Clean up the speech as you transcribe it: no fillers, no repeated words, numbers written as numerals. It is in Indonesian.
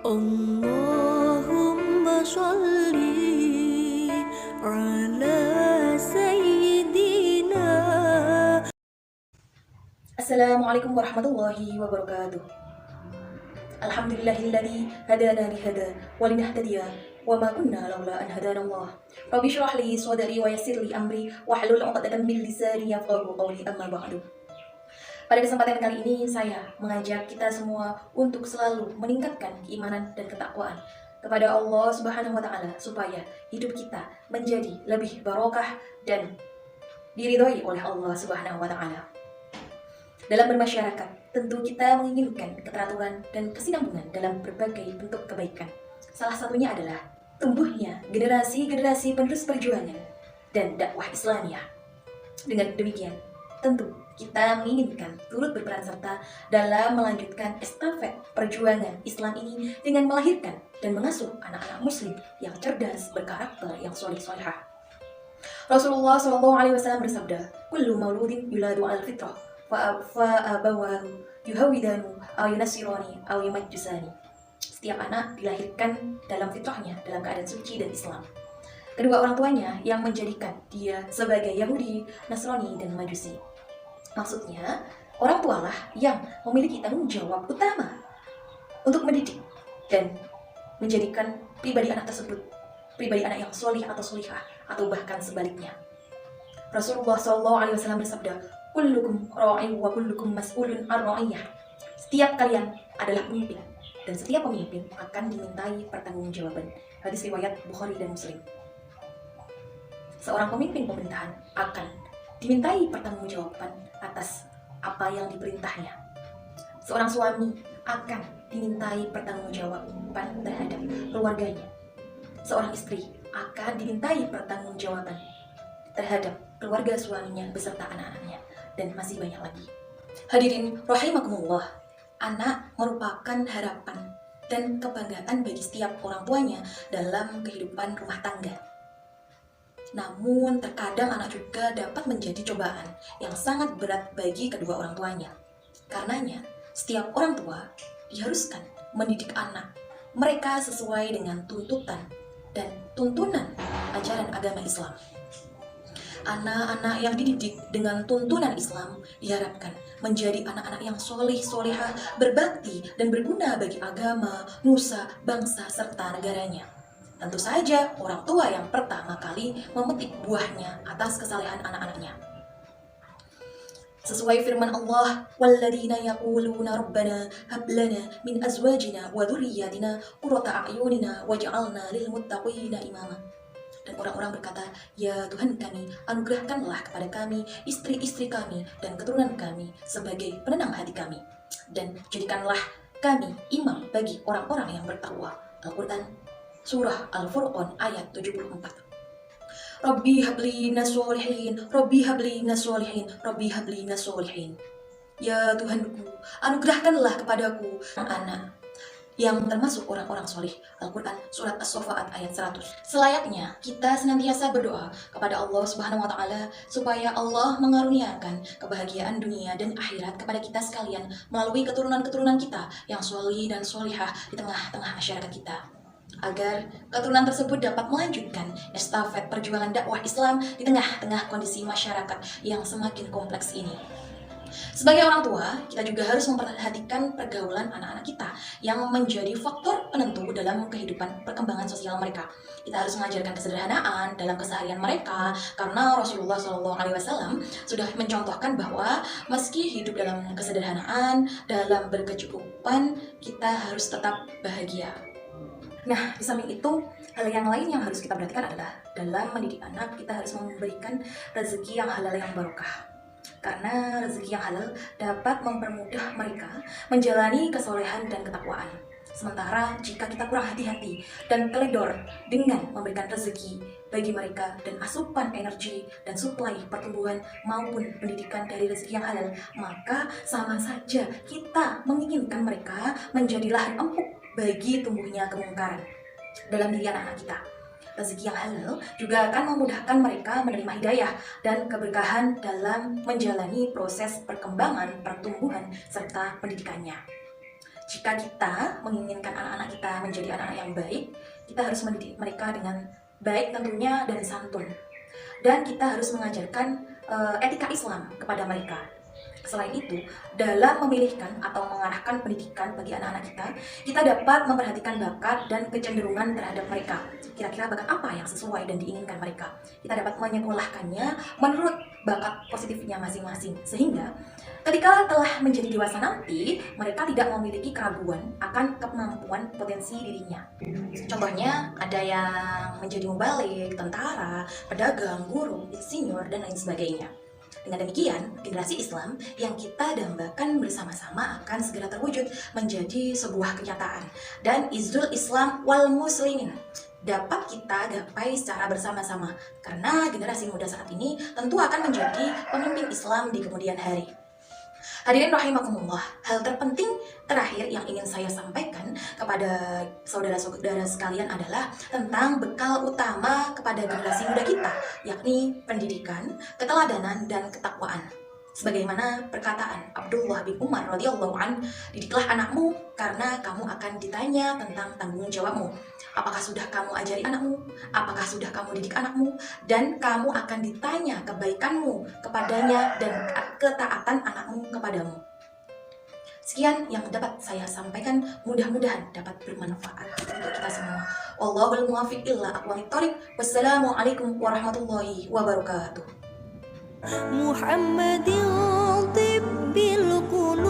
Allahumma sholli ala sayyidina. Assalamualaikum warahmatullahi wabarakatuh. Alhamdulillahilladzi hadana lihada wa linahtadiya wa ma kunna laula an hadana Allah. Rabbi shrah li sadri wa yassir li amri wahlul 'uqdatam min lisani yafqahu qawli, amma ba'du. Pada kesempatan kali ini saya mengajak kita semua untuk selalu meningkatkan keimanan dan ketakwaan kepada Allah Subhanahu wa taala supaya hidup kita menjadi lebih barokah dan diridhoi oleh Allah Subhanahu wa taala. Dalam bermasyarakat, tentu kita menginginkan keteraturan dan kesinambungan dalam berbagai bentuk kebaikan. Salah satunya adalah tumbuhnya generasi-generasi penerus perjuangan dan dakwah Islamiyah. Dengan demikian, tentu kita menginginkan turut berperan serta dalam melanjutkan estafet perjuangan Islam ini dengan melahirkan dan mengasuh anak-anak muslim yang cerdas, berkarakter yang soleh-solehah. Rasulullah SAW bersabda, "Kullu mauludin yuladu al fitrah, fa'abawahu yuhawidanu aw yunasirani aw yumajjusani." Setiap anak dilahirkan dalam fitrahnya dalam keadaan suci dan Islam. Kedua orang tuanya yang menjadikan dia sebagai Yahudi, Nasrani, dan Majusi. Maksudnya, orang tualah yang memiliki tanggung jawab utama untuk mendidik dan menjadikan pribadi anak tersebut pribadi anak yang solih atau solihah, atau bahkan sebaliknya. Rasulullah SAW bersabda, "Kullukum ra'in wa kullukum mas'ulun an ra'iyah." Setiap kalian adalah pemimpin, dan setiap pemimpin akan dimintai pertanggungjawaban. Hadis riwayat Bukhari dan Muslim. Seorang pemimpin pemerintahan akan dimintai pertanggungjawaban atas apa yang diperintahnya. Seorang suami akan dimintai pertanggungjawaban terhadap keluarganya. Seorang istri akan dimintai pertanggungjawaban terhadap keluarga suaminya beserta anak-anaknya, dan masih banyak lagi. Hadirin rahimakumullah, anak merupakan harapan dan kebanggaan bagi setiap orang tuanya dalam kehidupan rumah tangga. Namun terkadang anak juga dapat menjadi cobaan yang sangat berat bagi kedua orang tuanya. Karenanya, setiap orang tua diharuskan mendidik anak mereka sesuai dengan tuntutan dan tuntunan ajaran agama Islam. Anak-anak yang dididik dengan tuntunan Islam diharapkan menjadi anak-anak yang soleh, solehah, berbakti, dan berguna bagi agama, nusa, bangsa, serta negaranya. Tentu saja orang tua yang pertama kali memetik buahnya atas kesalehan anak-anaknya. Sesuai firman Allah, "Walladzina yaquluna rabbana hab lana min azwajina wa dzurriyyatina qurrata a'yunina waj'alna lil muttaqina imama." Dan orang-orang berkata, "Ya Tuhan kami, anugerahkanlah kepada kami istri-istri kami dan keturunan kami sebagai penenang hati kami, dan jadikanlah kami imam bagi orang-orang yang bertakwa." Al-Quran Surah Al-Furqan ayat 74. Rabbi habli minas sholihin, Rabbi habli minas sholihin, Rabbi habli minas sholihin. Ya Tuhanku, anugerahkanlah kepadaku anak yang termasuk orang-orang solih. Al-Quran Surat As-Sofa'at ayat 100. Selayaknya kita senantiasa berdoa kepada Allah Subhanahu wa taala supaya Allah mengaruniakan kebahagiaan dunia dan akhirat kepada kita sekalian melalui keturunan-keturunan kita yang solih dan solihah di tengah-tengah masyarakat kita, agar keturunan tersebut dapat melanjutkan estafet perjuangan dakwah Islam di tengah-tengah kondisi masyarakat yang semakin kompleks ini. Sebagai orang tua, kita juga harus memperhatikan pergaulan anak-anak kita yang menjadi faktor penentu dalam kehidupan perkembangan sosial mereka. Kita harus mengajarkan kesederhanaan dalam keseharian mereka, karena Rasulullah SAW sudah mencontohkan bahwa meski hidup dalam kesederhanaan, dalam berkecukupan, kita harus tetap bahagia. Nah, di samping itu, hal yang lain yang harus kita perhatikan adalah dalam mendidik anak, kita harus memberikan rezeki yang halal yang barokah. Karena rezeki yang halal dapat mempermudah mereka menjalani kesolehan dan ketakwaan. Sementara jika kita kurang hati-hati dan teledor dengan memberikan rezeki bagi mereka dan asupan energi dan suplai pertumbuhan maupun pendidikan dari rezeki yang halal, maka sama saja kita menginginkan mereka menjadi lahan empuk bagi tumbuhnya kemungkaran dalam diri anak-anak kita. Rezeki yang halal juga akan memudahkan mereka menerima hidayah dan keberkahan dalam menjalani proses perkembangan, pertumbuhan, serta pendidikannya. Jika kita menginginkan anak-anak kita menjadi anak-anak yang baik, kita harus mendidik mereka dengan baik tentunya dan santun. Dan kita harus mengajarkan etika Islam kepada mereka. Selain itu, dalam memilihkan atau mengarahkan pendidikan bagi anak-anak kita dapat memperhatikan bakat dan kecenderungan terhadap mereka. Kira-kira bakat apa yang sesuai dan diinginkan mereka. Kita dapat menyekolahkannya menurut bakat positifnya masing-masing. Sehingga ketika telah menjadi dewasa nanti, mereka tidak memiliki keraguan akan kemampuan potensi dirinya. Contohnya, ada yang menjadi mubalik, tentara, pedagang, guru, insinyur, dan lain sebagainya. Dengan demikian, generasi Islam yang kita dambakan bersama-sama akan segera terwujud menjadi sebuah kenyataan. Dan Izzul Islam wal Muslimin dapat kita gapai secara bersama-sama. Karena generasi muda saat ini tentu akan menjadi pemimpin Islam di kemudian hari. Hadirin rahimakumullah, hal terpenting terakhir yang ingin saya sampaikan kepada saudara-saudara sekalian adalah tentang bekal utama kepada generasi muda kita, yakni pendidikan, keteladanan, dan ketakwaan. Sebagaimana perkataan Abdullah bin Umar radhiyallahu an, didiklah anakmu karena kamu akan ditanya tentang tanggung jawabmu. Apakah sudah kamu ajari anakmu? Apakah sudah kamu didik anakmu? Dan kamu akan ditanya kebaikanmu kepadanya dan ketaatan anakmu kepadamu. Sekian yang dapat saya sampaikan, mudah-mudahan dapat bermanfaat untuk kita semua. Wallahul muwaffiq ila aqwamit thoriq. Wassalamualaikum warahmatullahi wabarakatuh. محمد طب القلوب